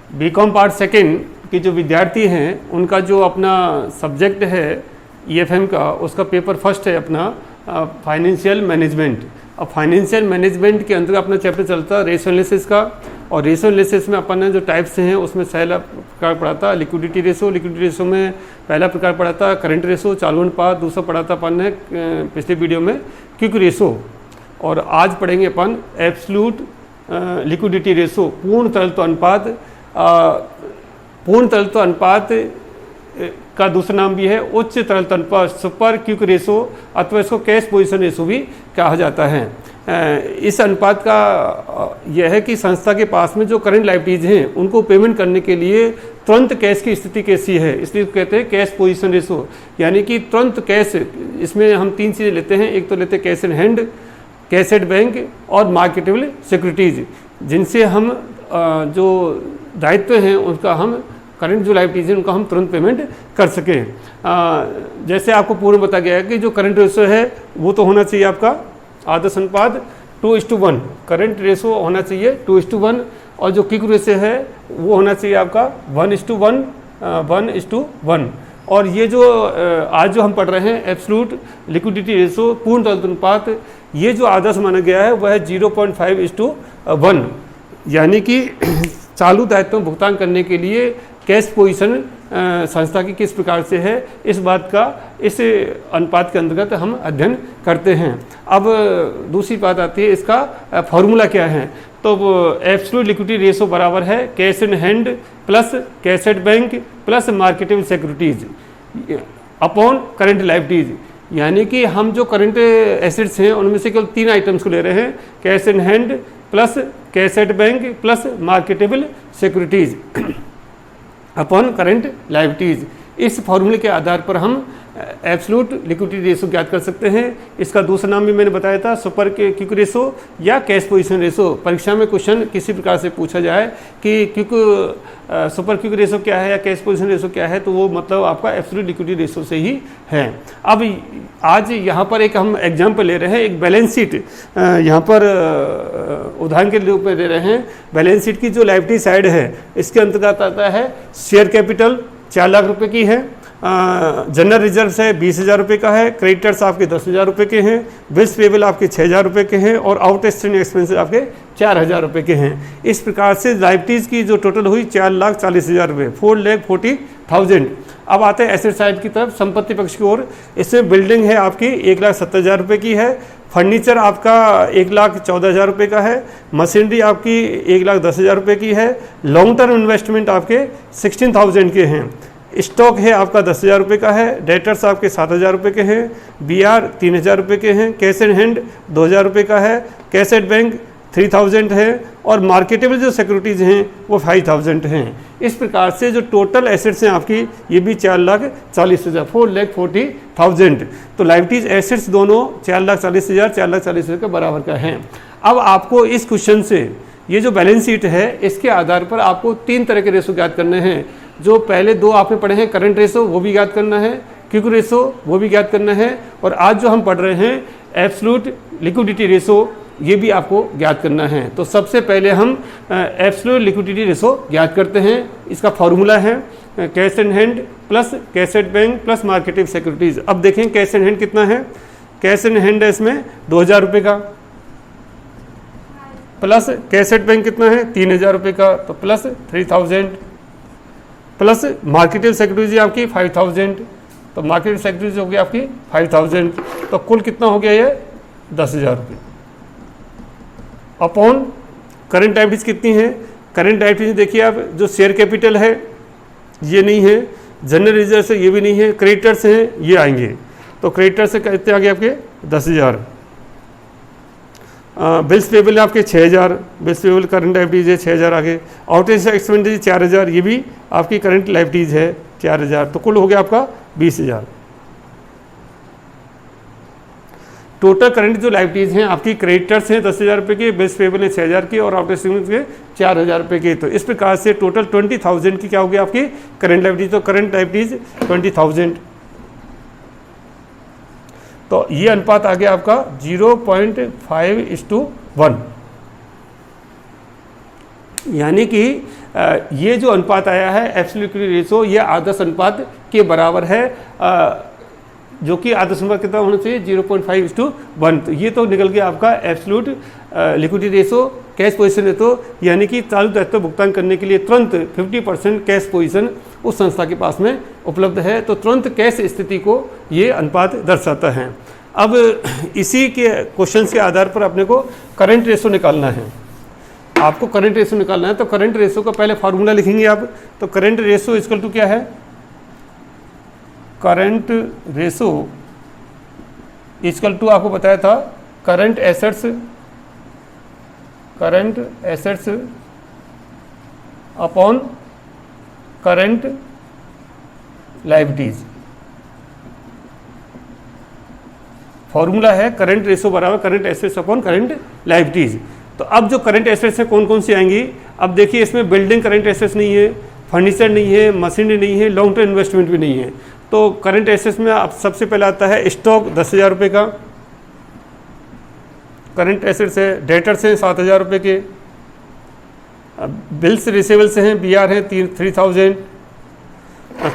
BCom part second के जो विद्यार्थी हैं उनका जो अपना सब्जेक्ट है ईएफएम का, उसका पेपर फर्स्ट है अपना फाइनेंशियल मैनेजमेंट। अब फाइनेंशियल मैनेजमेंट के अंदर अपना चैप्टर चलता है रेशो एनालिसिस का, और रेशो एनालिसिस में अपन ने जो टाइप्स हैं उसमें पहला प्रकार पढ़ा था लिक्विडिटी रेशो। लिक्विडिटी रेशो में पहला प्रकार पढ़ा था करंट रेशो, चालू अनुपात। दूसरा पढ़ा था अपन ने पिछले वीडियो में क्विक रेशो, और आज पढ़ेंगे अपन एब्सोल्यूट लिक्विडिटी रेशो, पूर्ण तरलता अनुपात। पूर्ण तरलता अनुपात का दूसरा नाम भी है उच्च तरलता अनुपात, सुपर क्विक रेशो, अथवा इसको कैश पोजीशन रेशो भी कहा जाता है। इस अनुपात का यह है कि संस्था के पास में जो करंट लायबिलिटीज हैं उनको पेमेंट करने के लिए तुरंत कैश की स्थिति कैसी है, इसलिए कहते हैं कैश पोजीशन रेशो, यानी कि तुरंत कैश। इसमें हम तीन चीज़ें लेते हैं, एक तो लेते हैं cash in hand, cash at bank और मार्केटेबल सिक्योरिटीज़, जिनसे हम जो दायित्व हैं उनका हम करंट जो लायबिलिटीज है उनका हम तुरंत पेमेंट कर सकें। जैसे आपको पूर्व बताया गया है कि जो करंट रेशो है वो तो होना चाहिए आपका आदर्श अनुपात 2:1, करंट रेशो होना चाहिए 2:1, और जो क्विक रेशो है वो होना चाहिए आपका 1:1। और ये जो आज जो हम पढ़ रहे हैं एब्सोल्यूट लिक्विडिटी रेशो, पूर्ण तरलता अनुपात, ये जो आदर्श माना गया है वह है 0.5:1, यानी कि चालू दायित्वों भुगतान करने के लिए कैश पोजीशन संस्था की किस प्रकार से है, इस बात का इस अनुपात के अंतर्गत हम अध्ययन करते हैं। अब दूसरी बात आती है इसका फॉर्मूला क्या है। तो एब्सोल्यूट लिक्विडिटी रेशो बराबर है cash in hand plus cash at bank plus marketable securities upon current liabilities, यानी कि हम जो करंट एसेट्स हैं उनमें से केवल तीन आइटम्स को ले रहे हैं, cash in hand plus cash at bank plus marketable securities upon current liabilities. इस फॉर्मूले के आधार पर हम एब्सोल्यूट लिक्विडिटी रेशो ज्ञात कर सकते हैं। इसका दूसरा नाम भी मैंने बताया था सुपर क्विक रेशो या कैश पोजीशन रेशो। परीक्षा में क्वेश्चन किसी प्रकार से पूछा जाए कि सुपर क्विक रेशो क्या है या कैश पोजीशन रेशो क्या है, तो वो मतलब आपका एब्सोल्यूट लिक्विडिटी रेशो से ही है। अब आज यहाँ पर एक हम एग्जाम्पल ले रहे हैं, एक बैलेंस शीट यहाँ पर उदाहरण के रूप में दे रहे हैं। बैलेंस शीट की जो लायबिलिटी साइड है इसके अंतर्गत आता है शेयर कैपिटल 4 लाख रुपए की है, जनरल रिजर्व है 20,000 रुपये का है, क्रेडिटर्स आपके 10,000 रुपये के हैं, बिल्स पेबल आपके 6,000 रुपये के हैं, और आउटस्टैंडिंग एक्सपेंसेस आपके 4,000 रुपये के हैं। इस प्रकार से लायबिलिटीज़ की जो टोटल हुई 4,40,000 रुपये, 4,40,000। अब आते हैं एसेट साइड की तरफ, संपत्ति पक्ष की ओर। इसमें बिल्डिंग है आपकी 1,70,000 रुपये की है, फर्नीचर आपका 1,14,000 रुपये का है, मशीनरी आपकी 1,10,000 रुपये की है, लॉन्ग टर्म इन्वेस्टमेंट आपके 16,000 के हैं, स्टॉक है आपका 10,000 रुपये का है, डेटर्स आपके 7,000 रुपये के हैं, BR 3,000 रुपये के हैं, कैश इन हैंड 2,000 रुपये का है, कैश एट बैंक 3,000 है, और मार्केटेबल जो सिक्योरिटीज़ हैं वो 5,000 हैं। इस प्रकार से जो टोटल एसेट्स हैं आपकी ये भी 4,40,000, 4,40,000। तो लायबिलिटीज एसेट्स दोनों 4,40,000, 4,40,000 के बराबर का है। अब आपको इस क्वेश्चन से ये जो बैलेंस शीट है इसके आधार पर आपको 3 तरह के रेशो ज्ञात करने हैं। जो पहले 2 आपने पढ़े हैं करंट रेशो वो भी ज्ञात करना है, क्विक रेशो वो भी ज्ञात करना है, और आज जो हम पढ़ रहे हैं एब्सोल्यूट लिक्विडिटी रेशो ये भी आपको ज्ञात करना है। तो सबसे पहले हम एब्सोल्यूट लिक्विडिटी रेशो ज्ञात करते हैं। इसका फॉर्मूला है cash in hand plus cash at bank plus marketable securities. अब देखें कैश इन हैंड कितना है, कैश इन हैंड है इसमें 2,000 रुपये का, प्लस कैश एट बैंक कितना है 3,000 रुपये का, तो प्लस 3,000, प्लस मार्केटेबल सिक्योरिटीज आपकी 5,000, तो मार्केटेबल सिक्योरिटीज होगी आपकी 5,000, तो कुल कितना हो गया ये 10,000 रुपये। अपॉन करंट लायबिलिटीज कितनी है, करंट लायबिलिटीज देखिए आप, जो शेयर कैपिटल है ये नहीं है, जनरल रिजर्व है ये भी नहीं है, क्रेडिटर्स हैं ये आएंगे, तो क्रेडिटर्स से कितने आ गए आपके 10,000, बिल्स पेबल आपके 6,000, बिल्स पेबल करंट लायबिलिटीज है 6,000 आगे, आउटस्टैंडिंग एक्सपेंडिचर 4,000 ये भी आपकी करंट लायबिलिटीज है 4,000, तो कुल हो गया आपका 20,000। टोटल करंट जो लायबिलिटीज हैं आपकी क्रेडिटर्स हैं 10,000 रुपये के, बिल्स पेबल हैं 6,000 की, और आउटस्टैंडिंग के 4,000 रुपये के। तो इस प्रकार से टोटल 20,000 की क्या होगी आपकी करंट लायबिलिटीज, तो करंट लायबिलिटीज 20,000। तो ये अनुपात आ गया आपका 0.5:1। यानी कि ये जो अनुपात आया है एब्सोल्यूट लिक्विडिटी रेशो, ये आदर्श अनुपात के बराबर है, जो कि आदर्श अनुपात कितना होना चाहिए 0.5:1। तो ये तो निकल गया आपका absolute liquidity ratio. Cash position है तो यानी कि चालू दायित्व भुगतान करने के लिए तुरंत 50% कैश पोजीशन उस संस्था के पास में उपलब्ध है, तो तुरंत कैश स्थिति को ये अनुपात दर्शाता है। अब इसी के क्वेश्चन के आधार पर अपने को करंट रेशो निकालना है। आपको करंट रेशो निकालना है तो करंट रेशो का पहले फार्मूला लिखेंगे आप। तो करंट रेशो इक्वल टू क्या है, करंट रेशो इक्वल टू आपको बताया था current assets upon current liabilities. Formula है करंट रेशो बराबर current assets upon current liabilities. तो अब जो करंट एसेट्स हैं कौन कौन सी आएंगी, अब देखिए इसमें बिल्डिंग करंट एसेट्स नहीं है, फर्नीचर नहीं है, मशीनरी नहीं है, लॉन्ग टर्म इन्वेस्टमेंट भी नहीं है। तो करंट एसेट्स में अब सबसे पहले आता है स्टॉक 10,000 रुपये का, करंट एसेट्स है, डेटर्स हैं 7,000 रुपये के, बिल्स रिसीवेबल्स हैं BR हैं 3,000,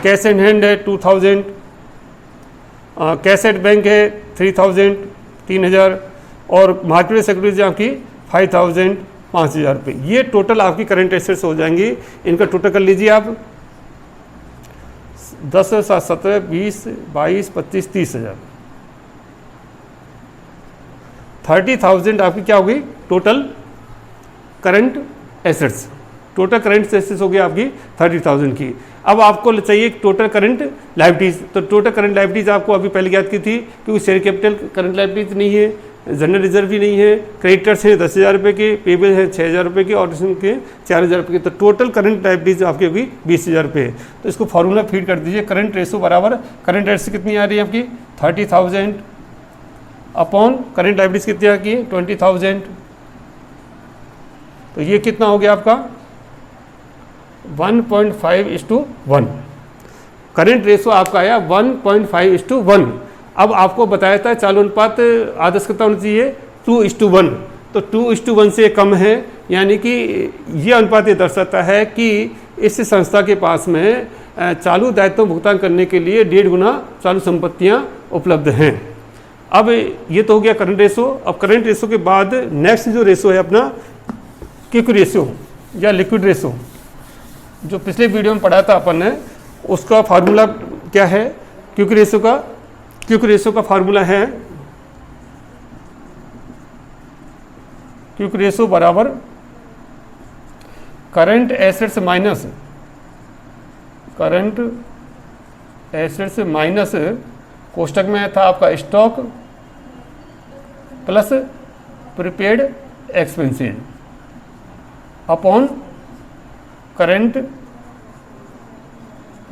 कैश एंड हैंड है 2,000, कैश एट बैंक है 3,000 3,000, और मार्केट सिक्योरिटीज आपकी 5,000 5,000 रुपये। ये टोटल आपकी करंट एसेट्स हो जाएंगी। इनका टोटल कर लीजिए आप, 10, 7, 17, 20, 22, 25, 30,000, 30,000 आपकी क्या होगी total current assets. Total current assets हो गई आपकी 30,000 की। अब आपको चाहिए टोटल करंट लायबिलिटीज। तो टोटल करंट लायबिलिटीज आपको अभी पहले याद की थी, क्योंकि शेयर कैपिटल करंट लायबिलिटीज नहीं है, जनरल रिजर्व भी नहीं है, क्रेडिटर्स हैं 10,000 रुपये के, पेबल हैं 6,000 रुपये के, और इसके 4,000 रुपये के। तो टोटल करंट लायबिलिटीज आपके अभी 20,000 रुपये। तो इसको फॉर्मूला फीड कर दीजिए, करंट रेशो बराबर करंट एसेट्स कितनी आ रही है आपकी 30,000 अपॉन करंट लायबिलिटीज कितनी आ गई 20,000। तो ये कितना हो गया आपका 1.5:1। करंट रेशो आपका आया 1.5:1। अब आपको बताया था चालू अनुपात आदर्श कितना होना चाहिए 2:1। तो 2:1 से कम है, यानी कि ये अनुपात ये दर्शाता है कि इस संस्था के पास में चालू दायित्व भुगतान करने के लिए 1.5 गुना चालू संपत्तियां उपलब्ध हैं। अब ये तो हो गया करंट रेशो। अब करंट रेशो के बाद नेक्स्ट जो रेशो है अपना क्विक रेशो या लिक्विड रेशो, जो पिछले वीडियो में पढ़ा था अपन ने, उसका फार्मूला क्या है क्विक रेशो का। क्विक रेशो का फार्मूला है क्विक रेशो बराबर करंट एसेट्स माइनस कोष्टक में था आपका stock plus prepaid expenses upon current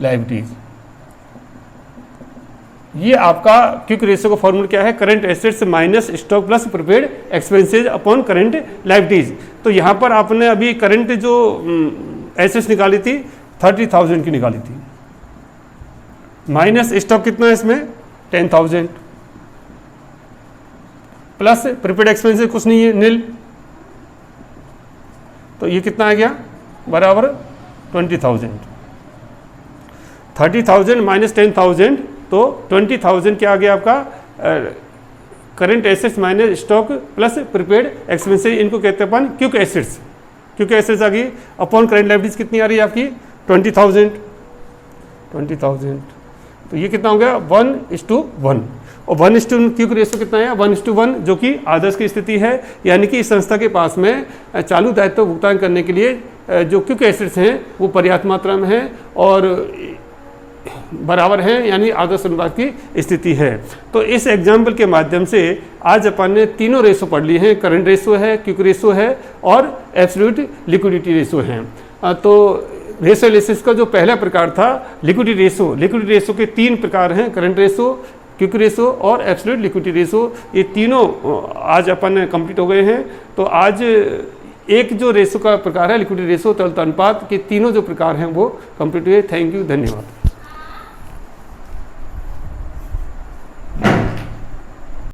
liabilities. ये आपका क्विक रेशो का फॉर्मूला क्या है, current assets minus stock plus prepaid expenses upon current liabilities. तो यहाँ पर आपने अभी करंट जो एसेट्स निकाली थी 30,000 की निकाली थी, माइनस स्टॉक कितना है इसमें 10,000, प्लस प्रीपेड एक्सपेंसेस कुछ नहीं है नील। तो ये कितना आ गया बराबर 20,000। 30,000 माइनस 10,000 तो 20,000 क्या आ गया आपका current assets minus stock plus prepaid expenses. इनको कहते हैं अपन क्विक एसेट्स। क्विक एसेट्स आ गई अपॉन करंट लायबिलिटीज कितनी आ रही है आपकी 20,000। तो ये कितना हो गया 1:1। और 1:1 क्विक रेशो कितना है 1:1, जो कि आदर्श की स्थिति है। यानी कि इस संस्था के पास में चालू दायित्व भुगतान करने के लिए जो क्विक एसेट्स हैं वो पर्याप्त मात्रा में है और बराबर हैं, यानी आदर्श अनुपात की स्थिति है। तो इस एग्जाम्पल के माध्यम से आज अपन ने तीनों रेशो पढ़ लिए हैं, करंट रेशो है, क्विक रेशो है और एब्सोल्यूट लिक्विडिटी रेशो है। तो रेशो एनालिसिस का जो पहला प्रकार था लिक्विडिटी रेशो, लिक्विडिटी रेशो के 3 प्रकार हैं, करंट रेशो, क्विक रेशो और एब्सोल्यूट लिक्विडिटी रेशो। ये तीनों आज अपन कंप्लीट हो गए हैं। तो आज एक जो रेशो का प्रकार है लिक्विडिटी रेशो तरलता अनुपात के तीनों जो प्रकार हैं वो कंप्लीट हुए। थैंक यू, धन्यवाद।